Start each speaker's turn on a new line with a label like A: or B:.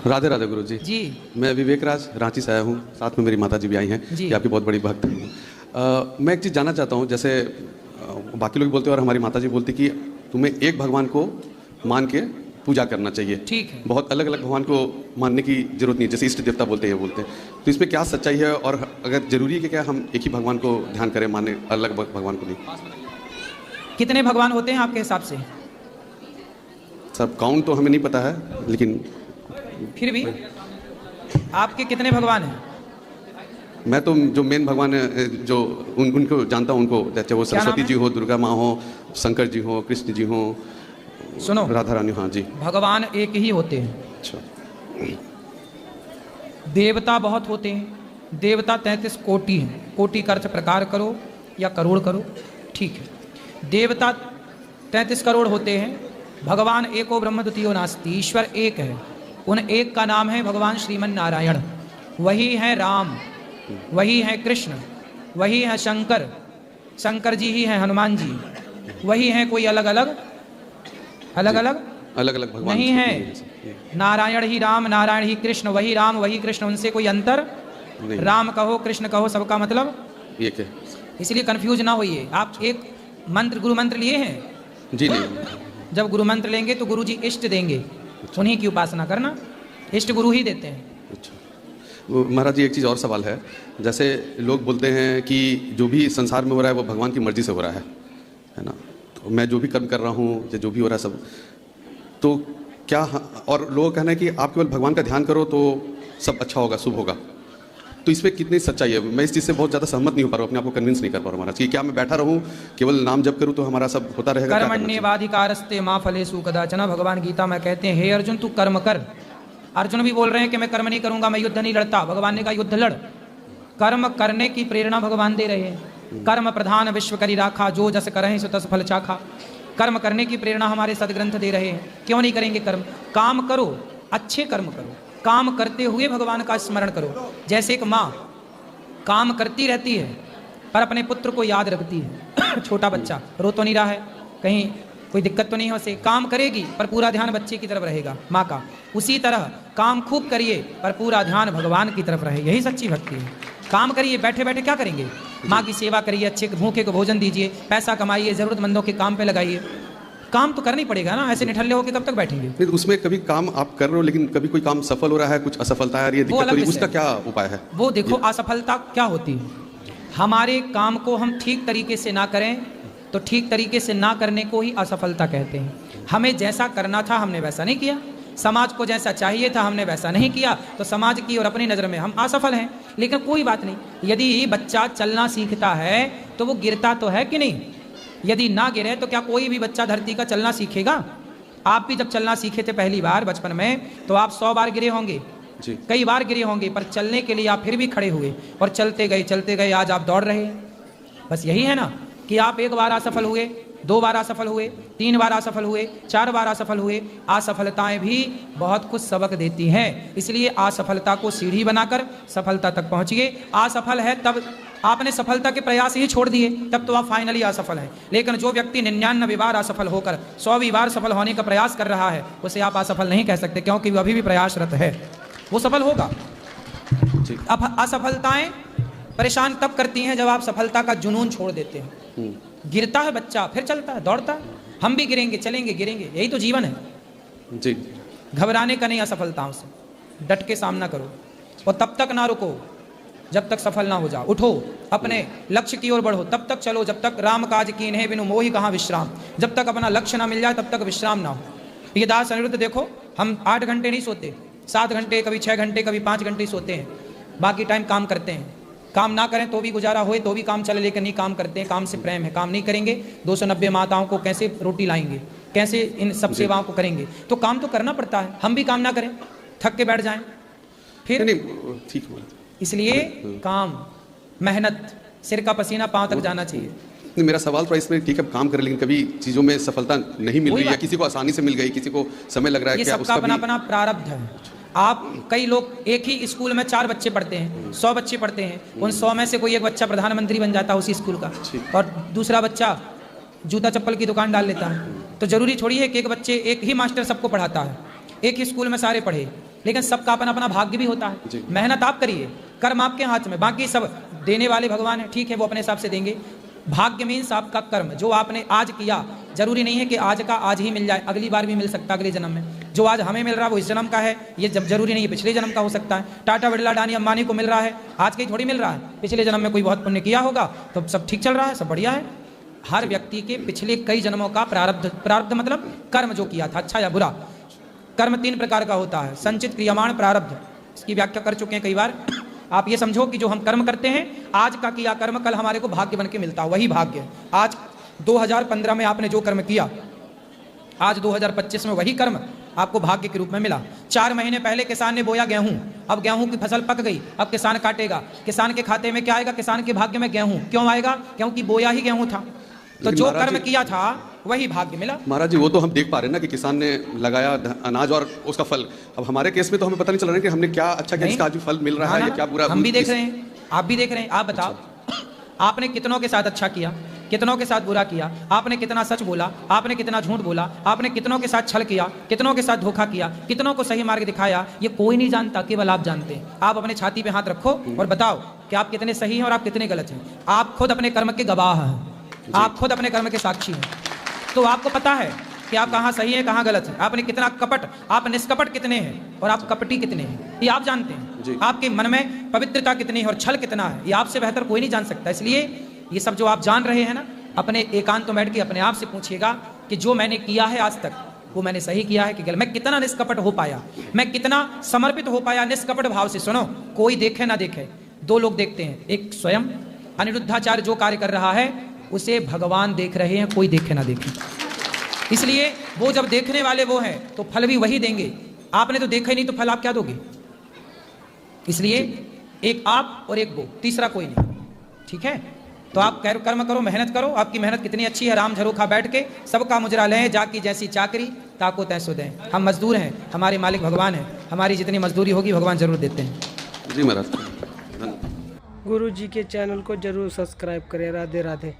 A: राधे राधे गुरु जी।
B: जी
A: मैं विवेक राज रांची से आया हूँ, साथ में मेरी माता जी भी आई हैं
B: जी।
A: कि आपकी बहुत बड़ी भक्त हैं। मैं एक चीज़ जानना चाहता हूँ, जैसे बाकी लोग बोलते हैं और हमारी माता जी बोलती कि तुम्हें एक भगवान को मान के पूजा करना चाहिए।
B: ठीक है।
A: बहुत अलग अलग भगवान को मानने की जरूरत नहीं है, जैसे इष्ट देवता बोलते हैं, ये बोलते हैं। तो इसमें क्या सच्चाई है, और अगर जरूरी है कि क्या हम एक ही भगवान को ध्यान करें, माने अलग भगवान को नहीं?
B: कितने भगवान होते हैं आपके हिसाब से?
A: सब काउंट तो हमें नहीं पता है, लेकिन
B: फिर भी आपके कितने भगवान हैं?
A: मैं तो जो मेन भगवान है, जो उनको जानता हूँ, उनको चाहे वो
B: क्या नाम
A: सरस्वती
B: है?
A: जी हो, दुर्गा माँ हो, शंकर जी हो, कृष्ण जी हो,
B: सुनो,
A: राधा रानी। हाँ जी।
B: भगवान एक ही होते हैं।
A: अच्छा।
B: देवता बहुत होते हैं। देवता 33 कोटि हैं। कोटि का अर्थ प्रकार करो या करोड़ करो, ठीक है। देवता 33 करोड़ होते हैं। भगवान एको ब्रह्म द्वितीयो नास्ति, ईश्वर एक है। उन एक का नाम है भगवान श्रीमन नारायण। वही है राम, वही है कृष्ण, वही है शंकर, शंकर जी ही हैं हनुमान जी। वही हैं, कोई अलग अलग अलग
A: अलग भगवान
B: नहीं है। नारायण ही राम, नारायण ही कृष्ण, वही राम वही कृष्ण, उनसे कोई अंतर
A: नहीं।
B: राम कहो कृष्ण कहो, सबका मतलब
A: एक है।
B: इसलिए कंफ्यूज ना होइए। आप एक मंत्र, गुरु मंत्र लिए हैं?
A: जी नहीं।
B: जब गुरु मंत्र लेंगे तो गुरु जी इष्ट देंगे, उन्हीं की उपासना करना। इष्ट गुरु ही देते हैं।
A: अच्छा महाराज जी, एक चीज़ और सवाल है। जैसे लोग बोलते हैं कि जो भी संसार में हो रहा है वो भगवान की मर्जी से हो रहा है ना? तो मैं जो भी कर्म कर रहा हूँ या जो भी हो रहा है सब, तो क्या, और लोगों का कहना है कि आप केवल भगवान का ध्यान करो तो सब अच्छा होगा, शुभ होगा। तो इसमें कितनी सच्चाई है? मैं इस चीज़ से बहुत ज़्यादा सहमत नहीं हो पा रहा हूँ, अपने आप को कन्विंस नहीं कर पा रहा हूँ महाराज कि क्या मैं बैठा रहूँ केवल नाम जप करूँ तो हमारा सब होता रहेगा?
B: कर्मण्येवाधिकारस्ते मां फलेषु कदाचन। भगवान गीता में कहते हैं, हे अर्जुन तू कर्म कर। अर्जुन भी बोल रहे हैं कि मैं कर्म नहीं करूंगा, मैं युद्ध नहीं लड़ता। भगवान ने कहा युद्ध लड़। कर्म करने की प्रेरणा भगवान दे रहे हैं। कर्म प्रधान विश्व करी राखा, जो जस करहि सो तस फल चाखा। कर्म करने की प्रेरणा हमारे सदग्रंथ दे रहे हैं। क्यों नहीं करेंगे कर्म? काम करो, अच्छे कर्म करो। काम करते हुए भगवान का स्मरण करो। जैसे एक माँ काम करती रहती है पर अपने पुत्र को याद रखती है। छोटा बच्चा रो तो नहीं रहा है, कहीं कोई दिक्कत तो नहीं है उसे, काम करेगी पर पूरा ध्यान बच्चे की तरफ रहेगा, माँ का। उसी तरह काम खूब करिए पर पूरा ध्यान भगवान की तरफ रहे, यही सच्ची भक्ति है। काम करिए, बैठे बैठे क्या करेंगे? माँ की सेवा करिए, अच्छे भूखे को भोजन दीजिए, पैसा कमाइए, जरूरतमंदों के काम पे लगाइए। काम तो करना ही पड़ेगा ना, ऐसे निठल्ले होकर कब तक बैठेंगे?
A: फिर उसमें कभी काम आप कर रहे हो लेकिन कभी कोई काम सफल हो रहा है, कुछ असफलता आ रही है, दिक्कत हो रही है, उसका क्या उपाय है?
B: वो देखो, असफलता क्या होती है? हमारे काम को हम ठीक तरीके से ना करें तो ठीक तरीके से ना करने को ही असफलता कहते हैं। हमें जैसा करना था हमने वैसा नहीं किया, समाज को जैसा चाहिए था हमने वैसा नहीं किया, तो समाज की और अपनी नज़र में हम असफल हैं। लेकिन कोई बात नहीं, यदि बच्चा चलना सीखता है तो वो गिरता तो है कि नहीं? यदि ना गिरे तो क्या कोई भी बच्चा धरती का चलना सीखेगा? आप भी जब चलना सीखे थे पहली बार बचपन में तो आप 100 बार गिरे होंगे जी, कई बार गिरे होंगे, पर चलने के लिए आप फिर भी खड़े हुए और चलते गए, आज आप दौड़ रहे हैं। बस यही है ना कि आप एक बार असफल हुए, 2 बार असफल हुए, 3 बार असफल हुए, 4 बार असफल हुए। असफलताएं भी बहुत कुछ सबक देती हैं, इसलिए असफलता को सीढ़ी बनाकर सफलता तक पहुंचिए। असफल है तब आपने सफलता के प्रयास ही छोड़ दिए, तब तो आप फाइनली असफल हैं। लेकिन जो व्यक्ति 99 बार असफल होकर 100वीं बार सफल होने का प्रयास कर रहा है, उसे आप असफल नहीं कह सकते, क्योंकि वो अभी भी प्रयासरत है, वो सफल होगा। अब असफलताएं परेशान तब करती हैं जब आप सफलता का जुनून छोड़ देते हैं। गिरता है बच्चा, फिर चलता है, दौड़ता है। हम भी गिरेंगे, चलेंगे, गिरेंगे, यही तो जीवन है
A: जी।
B: घबराने का नहीं असफलताओं से, डट के सामना करो और तब तक ना रुको जब तक सफल ना हो जाओ। उठो, अपने लक्ष्य की ओर बढ़ो, तब तक चलो जब तक राम काज कीन्हे बिनु मोहि कहाँ विश्राम। जब तक अपना लक्ष्य ना मिल जाए तब तक विश्राम ना हो। ये दास अनिरुद्ध देखो, हम 8 घंटे नहीं सोते, 7 घंटे, कभी 6 घंटे, कभी 5 घंटे सोते हैं, बाकी टाइम काम करते हैं। काम ना करें तो भी गुजारा होए तो भी काम चले, लेकिन नहीं, काम करते हैं, काम से प्रेम है। काम नहीं करेंगे 290 माताओं को कैसे रोटी लाएंगे, कैसे इन सब सेवाओं को करेंगे? तो काम तो करना पड़ता है। हम भी काम ना करें, थक के बैठ जाएं फिर
A: नहीं, ठीक है।
B: इसलिए काम, मेहनत, सिर का पसीना पांव तक जाना चाहिए।
A: नहीं, मेरा सवाल था इसमें, ठीक है काम करें लेकिन कभी चीज़ों में सफलता नहीं मिल रही है, किसी को आसानी से मिल गई, किसी को समय लग रहा है,
B: ये सबका अपना अपना प्रारब्ध है। आप कई लोग एक ही स्कूल में 4 बच्चे पढ़ते हैं, 100 बच्चे पढ़ते हैं, उन 100 में से कोई एक बच्चा प्रधानमंत्री बन जाता है उसी स्कूल का, और दूसरा बच्चा जूता चप्पल की दुकान डाल लेता है। तो जरूरी थोड़ी है कि एक बच्चे, एक ही मास्टर सबको पढ़ाता है, एक ही स्कूल में सारे पढ़े। लेकिन सबका अपना अपना भाग्य भी होता है।
A: जी।
B: मेहनत आप करिए, कर्म आपके हाथ में, बाकी सब देने वाले भगवान है, ठीक है, वो अपने हिसाब से देंगे। भाग्य मीन्स आपका कर्म, जो आपने आज किया। जरूरी नहीं है कि आज का आज ही मिल जाए, अगली बार भी मिल सकता है, अगले जन्म में। जो आज हमें मिल रहा है वो इस जन्म का है, ये जब जरूरी नहीं है पिछले जन्म का हो सकता है। टाटा, बिरला, अडानी, अंबानी को मिल रहा है, आज कहीं थोड़ी मिल रहा है, पिछले जन्म में कोई बहुत पुण्य किया होगा तो सब ठीक चल रहा है, सब बढ़िया है। हर व्यक्ति के पिछले कई जन्मों का प्रारब्ध, प्रारब्ध मतलब कर्म जो किया था, अच्छा या बुरा। कर्म 3 प्रकार का होता है, संचित, क्रियमाण, प्रारब्ध। इसकी व्याख्या कर चुके हैं कई बार। आप ये समझो कि जो हम कर्म करते हैं, आज का किया कर्म कल हमारे को भाग्य बन के मिलता है, वही भाग्य है। आज 2015 में आपने जो कर्म किया, आज 2025 में वही कर्म आपको भाग्य के रूप में मिला। 4 महीने पहले किसान ने बोया गेहूं, अब गेहूं की फसल पक गई, अब किसान काटेगा, किसान के खाते में क्या आएगा? किसान के भाग्य में गेहूं। क्यों आएगा? क्योंकि बोया ही गेहूं था। तो जो कर्म किया था वही भाग्य मिला।
A: महाराज जी, वो तो हम देख पा रहे हैं ना कि किसान ने लगाया अनाज और उसका फल। अब हमारे केस में तो हमें पता नहीं चल रहा है कि हमने क्या अच्छा किया, इसका आज फल मिल रहा है या क्या बुरा।
B: हम भी देख रहे हैं, आप भी देख रहे हैं। आप बताओ, आपने कितनों के साथ अच्छा किया, कितनों के साथ बुरा किया, आपने कितना सच बोला, आपने कितना झूठ बोला, आपने कितनों के साथ छल किया, कितनों के साथ धोखा किया, कितनों को सही मार्ग दिखाया, ये कोई नहीं जानता, केवल आप जानते हैं। आप अपने छाती पे हाथ रखो और बताओ कि आप कितने सही हैं और आप कितने गलत हैं। आप खुद अपने कर्म के गवाह हैं, आप खुद अपने कर्म के साक्षी हैं। तो आपको पता है कि आप कहाँ सही हैं, कहाँ गलत हैं। आपने कितना कपट, आप निष्कपट कितने हैं और आप कपटी कितने हैं, ये आप जानते हैं। आपके मन में पवित्रता कितनी है और छल कितना है, ये आपसे बेहतर कोई नहीं जान सकता। इसलिए ये सब जो आप जान रहे हैं ना, अपने एकांत में बैठ के अपने आप से पूछिएगा कि जो मैंने किया है आज तक, वो मैंने सही किया है कि गलत। मैं कितना निष्कपट हो पाया, मैं कितना समर्पित हो पाया निष्कपट भाव से। सुनो, कोई देखे ना देखे, 2 लोग देखते हैं, एक स्वयं अनिरुद्धाचार्य जो कार्य कर रहा है उसे भगवान देख रहे हैं, कोई देखे ना देखे। इसलिए वो जब देखने वाले वो हैं तो फल भी वही देंगे। आपने तो देखा ही नहीं तो फल आप क्या दोगे? इसलिए एक आप और एक वो, तीसरा कोई नहीं। ठीक है, तो आप कर्म करो, मेहनत करो। आपकी मेहनत कितनी अच्छी है, राम झरोखा बैठ के सबका मुजरा लें, जाकी जैसी चाकरी ताको तैसो दें। हम मजदूर हैं, हमारे मालिक भगवान हैं, हमारी जितनी मजदूरी होगी भगवान जरूर देते हैं।
A: जी महाराज।
C: गुरु जी के चैनल को जरूर सब्सक्राइब करें। राधे राधे।